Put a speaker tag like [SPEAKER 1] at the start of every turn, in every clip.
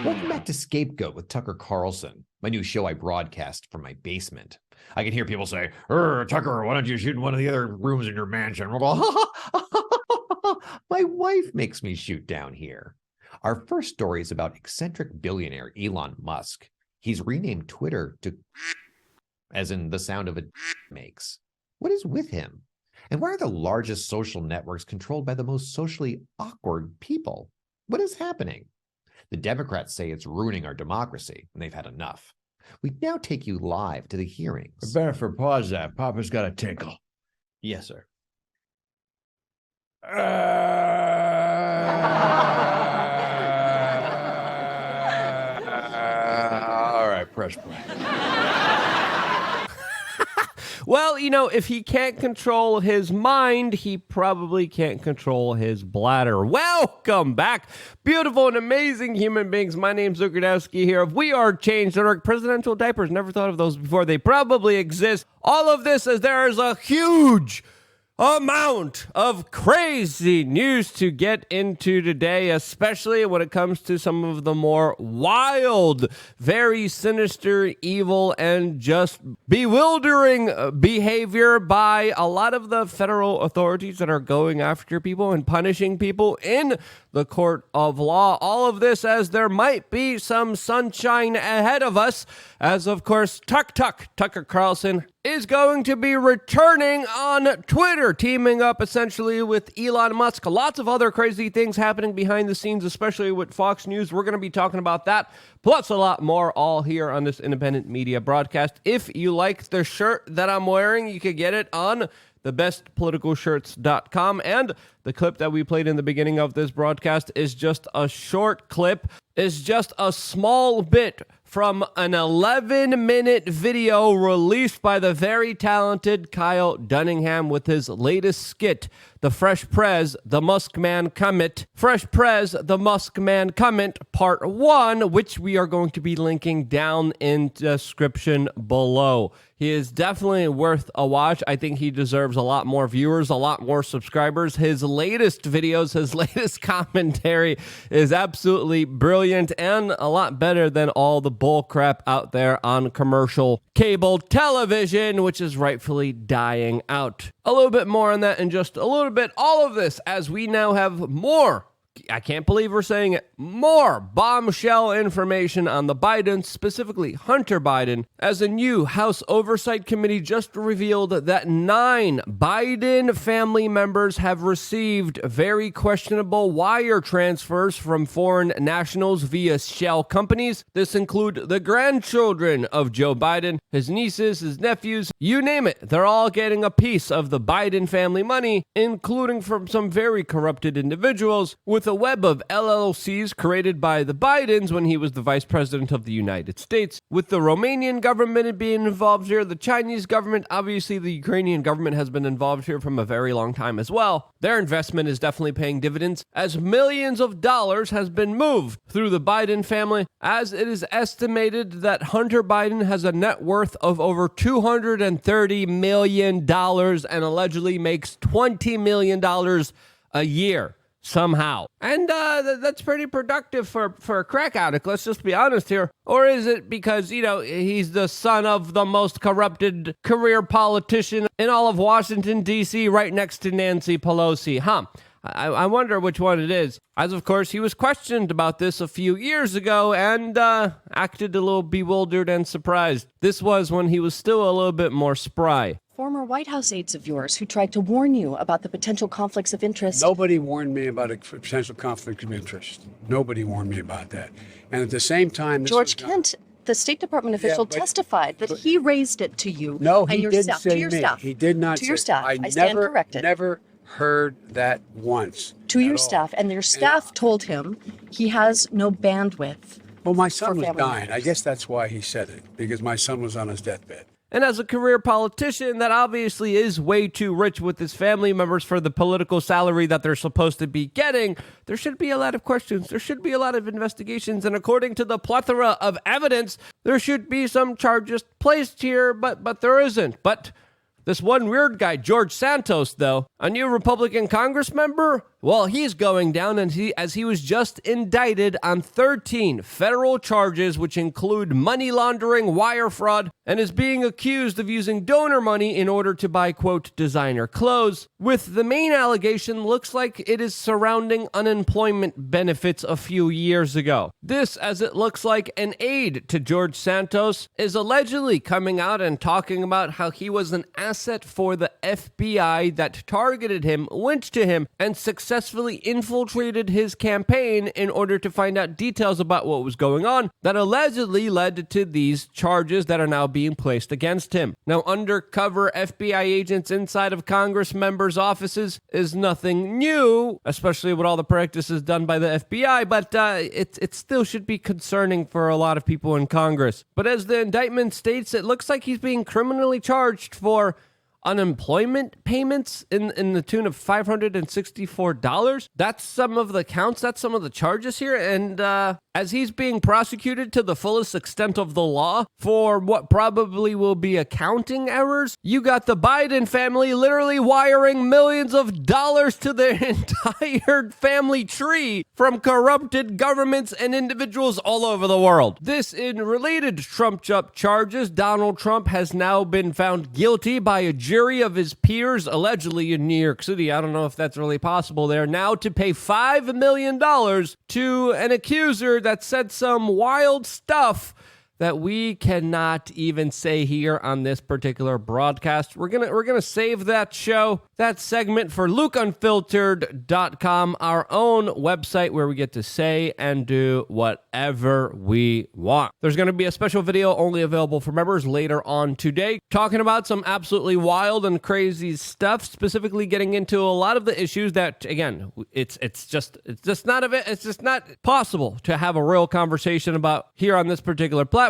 [SPEAKER 1] Welcome back to Scapegoat with Tucker Carlson, my new show I broadcast from my basement. I can hear people say, Tucker, why don't you shoot in one of the other rooms in your mansion? My wife makes me shoot down here. Our first story is about eccentric billionaire Elon Musk. He's renamed Twitter to as in the sound of a makes. What is with him? And why are the largest social networks controlled by the most socially awkward people? What is happening? The Democrats say it's ruining our democracy, and they've had enough. We now take you live to the hearings.
[SPEAKER 2] Bennifer, pause that. Papa's got a tinkle.
[SPEAKER 3] Yes, sir.
[SPEAKER 2] All right, press play.
[SPEAKER 3] Well, you know, if he can't control his mind, he probably can't control his bladder. Welcome back, beautiful and amazing human beings. My name's Luke Rudowski here of We Are Change.org. Presidential diapers, never thought of those before. They probably exist. All of this as there is a huge amount of crazy news to get into today, especially when it comes to some of the more wild, very sinister, evil, and just bewildering behavior by a lot of the federal authorities that are going after people and punishing people in the court of law. All of this as there might be some sunshine ahead of us, as of course Tucker Carlson is going to be returning on Twitter, teaming up essentially with Elon Musk. Lots of other crazy things happening behind the scenes, especially with Fox News. We're going to be talking about that, plus a lot more, all here on this independent media broadcast. If you like the shirt that I'm wearing, you can get it on thebestpoliticalshirts.com. And the clip that we played in the beginning of this broadcast is just a short clip, is just a small bit from an 11-minute video released by the very talented Kyle Dunningham with his latest skit, The Fresh Prez, The Musk Man Comment. Fresh Prez, The Musk Man Comment, Part 1, which we are going to be linking down in the description below. He is definitely worth a watch. I think he deserves a lot more viewers, a lot more subscribers. His latest videos, his latest commentary is absolutely brilliant and a lot better than all the bull crap out there on commercial cable television, which is rightfully dying out. A little bit more on that in just a little bit. All of this as we now have more, I can't believe we're saying it, more bombshell information on the Bidens, specifically Hunter Biden, as a new House Oversight Committee just revealed that 9 Biden family members have received very questionable wire transfers from foreign nationals via shell companies. This include the grandchildren of Joe Biden, his nieces, his nephews, you name it. They're all getting a piece of the Biden family money, including from some very corrupted individuals, with a web of LLCs created by the Bidens when he was the vice president of the United States, with the Romanian government being involved here, the Chinese government, obviously the Ukrainian government has been involved here from a very long time as well. Their investment is definitely paying dividends, as millions of dollars has been moved through the Biden family, as it is estimated that Hunter Biden has a net worth of over $230 million and allegedly makes $20 million a year. Somehow. And that's pretty productive for a crack addict, let's just be honest here. Or is it because, you know, he's the son of the most corrupted career politician in all of Washington, D.C., right next to Nancy Pelosi? I wonder which one it is. As of course, he was questioned about this a few years ago and acted a little bewildered and surprised. This was when he was still a little bit more spry.
[SPEAKER 4] Former White House aides of yours who tried to warn you about the potential conflicts of interest.
[SPEAKER 5] Nobody warned me about a potential conflict of interest. Nobody warned me about that. And at the same time,
[SPEAKER 4] George Kent, the State Department official, testified that he raised it to you.
[SPEAKER 5] No, he
[SPEAKER 4] and your
[SPEAKER 5] didn't
[SPEAKER 4] staff,
[SPEAKER 5] say
[SPEAKER 4] to your
[SPEAKER 5] me.
[SPEAKER 4] staff.
[SPEAKER 5] He did not.
[SPEAKER 4] To your
[SPEAKER 5] say
[SPEAKER 4] staff.
[SPEAKER 5] I
[SPEAKER 4] stand corrected.
[SPEAKER 5] Never heard that once.
[SPEAKER 4] To your staff, and your staff told him he has no bandwidth.
[SPEAKER 5] Well, my son was dying. I guess that's why he said it, because my son was on his deathbed.
[SPEAKER 3] And as a career politician that obviously is way too rich with his family members for the political salary that they're supposed to be getting, there should be a lot of questions. There should be a lot of investigations. And according to the plethora of evidence, there should be some charges placed here, but there isn't. But this one weird guy, George Santos, though, a new Republican Congress member, Well, he's going down as he was just indicted on 13 federal charges, which include money laundering, wire fraud, and is being accused of using donor money in order to buy, quote, designer clothes, with the main allegation looks like it is surrounding unemployment benefits a few years ago. This, as it looks like an aide to George Santos, is allegedly coming out and talking about how he was an asset for the FBI that targeted him, went to him, and successfully infiltrated his campaign in order to find out details about what was going on that allegedly led to these charges that are now being placed against him. Now, undercover FBI agents inside of Congress members' offices is nothing new, especially with all the practices done by the FBI, but it still should be concerning for a lot of people in Congress. But as the indictment states, it looks like he's being criminally charged for unemployment payments in the tune of $564. That's some of the counts. That's some of the charges here. And as he's being prosecuted to the fullest extent of the law for what probably will be accounting errors, you got the Biden family literally wiring millions of dollars to their entire family tree from corrupted governments and individuals all over the world. This in related Trump charges. Donald Trump has now been found guilty by a jury of his peers, allegedly in New York City. I don't know if that's really possible there. Now to pay $5 million to an accuser that said some wild stuff that we cannot even say here on this particular broadcast. We're gonna save that show, that segment, for LukeUnfiltered.com, our own website where we get to say and do whatever we want. There's gonna be a special video only available for members later on today, talking about some absolutely wild and crazy stuff, specifically getting into a lot of the issues that, again, it's just not possible to have a real conversation about here on this particular platform.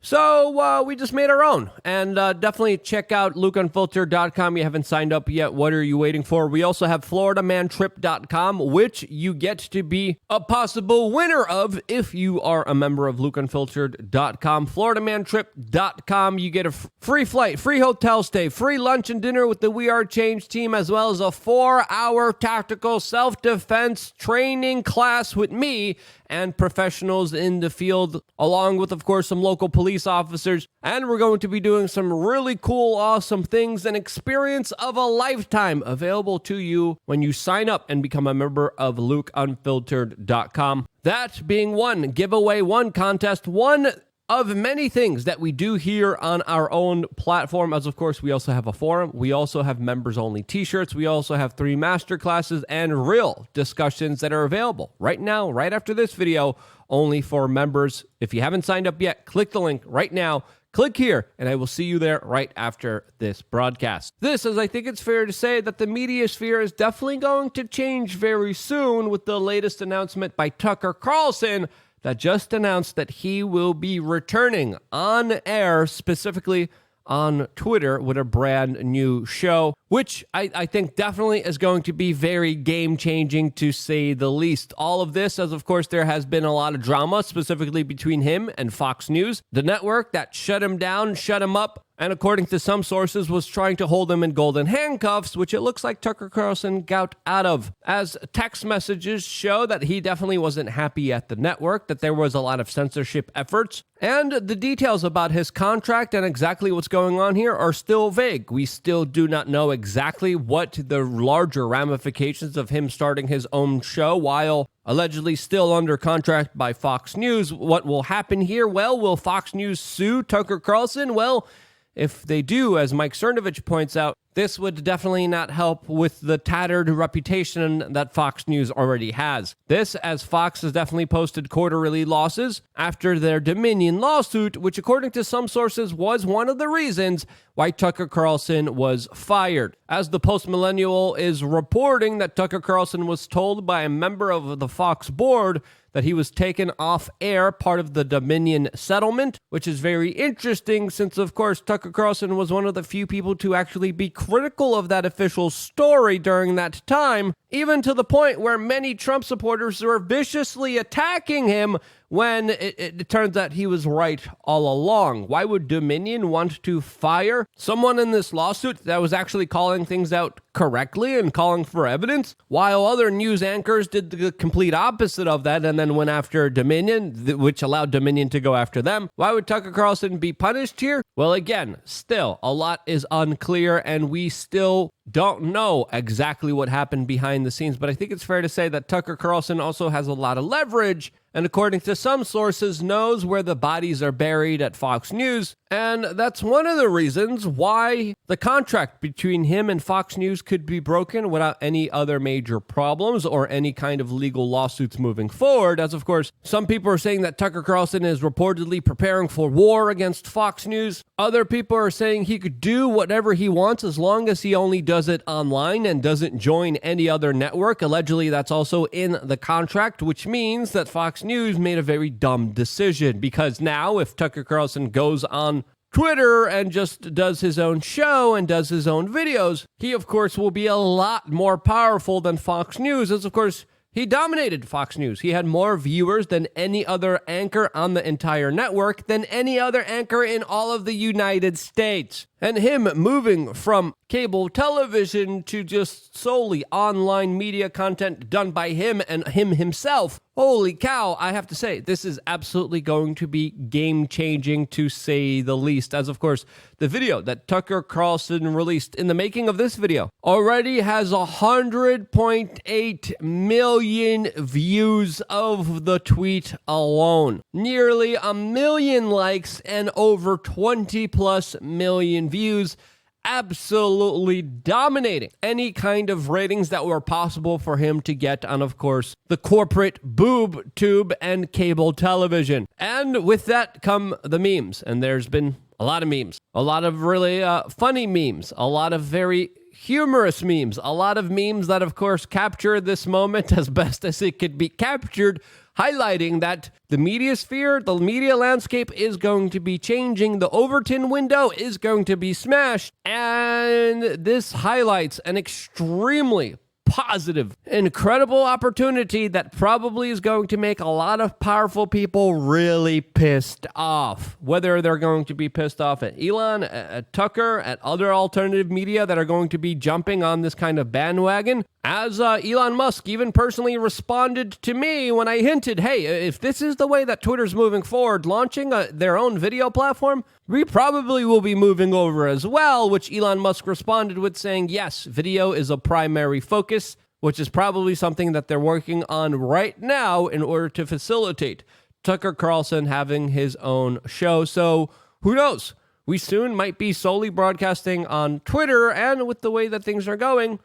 [SPEAKER 3] So we just made our own. And definitely check out LukeUnfiltered.com. You haven't signed up yet. What are you waiting for? We also have FloridaManTrip.com, which you get to be a possible winner of if you are a member of LukeUnfiltered.com. FloridaManTrip.com. You get a free flight, free hotel stay, free lunch and dinner with the We Are Change team, as well as a 4-hour tactical self-defense training class with me and professionals in the field, along with, of course, some local police officers. And we're going to be doing some really cool, awesome things, an experience of a lifetime available to you when you sign up and become a member of LukeUnfiltered.com. That being one giveaway, one contest, one of many things that we do here on our own platform. As of course, we also have a forum. We also have members only t-shirts. We also have 3 master classes and real discussions that are available right now, right after this video, only for members. If you haven't signed up yet, click the link right now. Click here, and I will see you there right after this broadcast. This, as I think it's fair to say, that the media sphere is definitely going to change very soon with the latest announcement by Tucker Carlson that just announced that he will be returning on air, specifically on Twitter, with a brand new show, which I think definitely is going to be very game-changing, to say the least. All of this, as of course there has been a lot of drama, specifically between him and Fox News, the network that shut him down, shut him up, and according to some sources was trying to hold him in golden handcuffs, which it looks like Tucker Carlson got out of. As text messages show that he definitely wasn't happy at the network, that there was a lot of censorship efforts, and the details about his contract and exactly what's going on here are still vague. We still do not know exactly what the larger ramifications of him starting his own show while allegedly still under contract by Fox News. What will happen here? Well, will Fox News sue Tucker Carlson? Well, if they do, as Mike Cernovich points out, this would definitely not help with the tattered reputation that Fox News already has. This, as Fox has definitely posted quarterly losses after their Dominion lawsuit, which according to some sources was one of the reasons why Tucker Carlson was fired. As the Post-Millennial is reporting that Tucker Carlson was told by a member of the Fox board that he was taken off air, part of the Dominion settlement, which is very interesting since, of course, Tucker Carlson was one of the few people to actually be critical of that official story during that time, even to the point where many Trump supporters were viciously attacking him when it turns out he was right all along. Why would Dominion want to fire someone in this lawsuit that was actually calling things out correctly and calling for evidence, while other news anchors did the complete opposite of that and then went after Dominion, which allowed Dominion to go after them. Why would Tucker Carlson be punished here? Well, again, still, a lot is unclear, and we still don't know exactly what happened behind the scenes, but I think it's fair to say that Tucker Carlson also has a lot of leverage, and according to some sources, knows where the bodies are buried at Fox News, and that's one of the reasons why the contract between him and Fox News could be broken without any other major problems or any kind of legal lawsuits moving forward, as of course, some people are saying that Tucker Carlson is reportedly preparing for war against Fox News. Other people are saying he could do whatever he wants as long as he only does it online and doesn't join any other network. Allegedly, that's also in the contract, which means that Fox News made a very dumb decision, because now if Tucker Carlson goes on Twitter and just does his own show and does his own videos, he of course will be a lot more powerful than Fox News, as of course he dominated Fox News. He had more viewers than any other anchor on the entire network, than any other anchor in all of the United States. And him moving from cable television to just solely online media content done by him and him himself. Holy cow, I have to say, this is absolutely going to be game-changing, to say the least. As of course, the video that Tucker Carlson released in the making of this video already has 100.8 million views of the tweet alone. Nearly 1 million likes and over 20 plus million views, absolutely dominating any kind of ratings that were possible for him to get on, of course, the corporate boob tube and cable television. And with that come the memes, and there's been a lot of memes, a lot of really funny memes, a lot of very humorous memes, a lot of memes that, of course, capture this moment as best as it could be captured, highlighting that the media sphere, the media landscape is going to be changing. The Overton window is going to be smashed. And this highlights an extremely positive, incredible opportunity that probably is going to make a lot of powerful people really pissed off. Whether they're going to be pissed off at Elon, at Tucker, at other alternative media that are going to be jumping on this kind of bandwagon. As Elon Musk even personally responded to me when I hinted, hey, if this is the way that Twitter's moving forward, launching their own video platform, we probably will be moving over as well, which Elon Musk responded with saying, yes, video is a primary focus, which is probably something that they're working on right now in order to facilitate Tucker Carlson having his own show. So who knows? We soon might be solely broadcasting on Twitter, and with the way that things are going,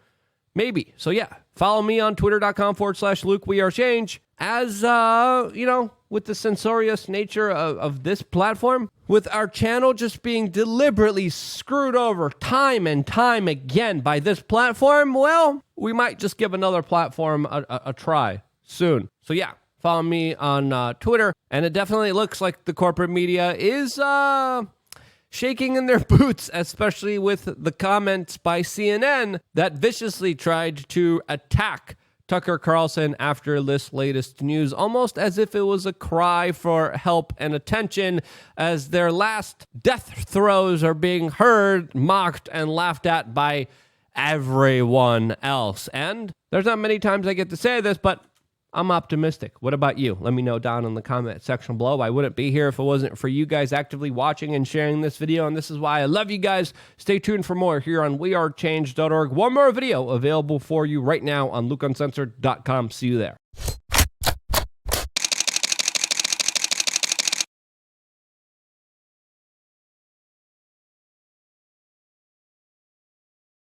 [SPEAKER 3] maybe. So yeah, follow me on twitter.com/Luke We Are Change. As, with the censorious nature of this platform, with our channel just being deliberately screwed over time and time again by this platform, well, we might just give another platform a try soon. So yeah, follow me on Twitter. And it definitely looks like the corporate media is shaking in their boots, especially with the comments by CNN that viciously tried to attack Tucker Carlson after this latest news, almost as if it was a cry for help and attention, as their last death throes are being heard, mocked, and laughed at by everyone else. And there's not many times I get to say this, but I'm optimistic. What about you? Let me know down in the comment section below. I wouldn't be here if it wasn't for you guys actively watching and sharing this video, and this is why I love you guys. Stay tuned for more here on wearechange.org. One more video available for you right now on lukeuncensored.com. See you there.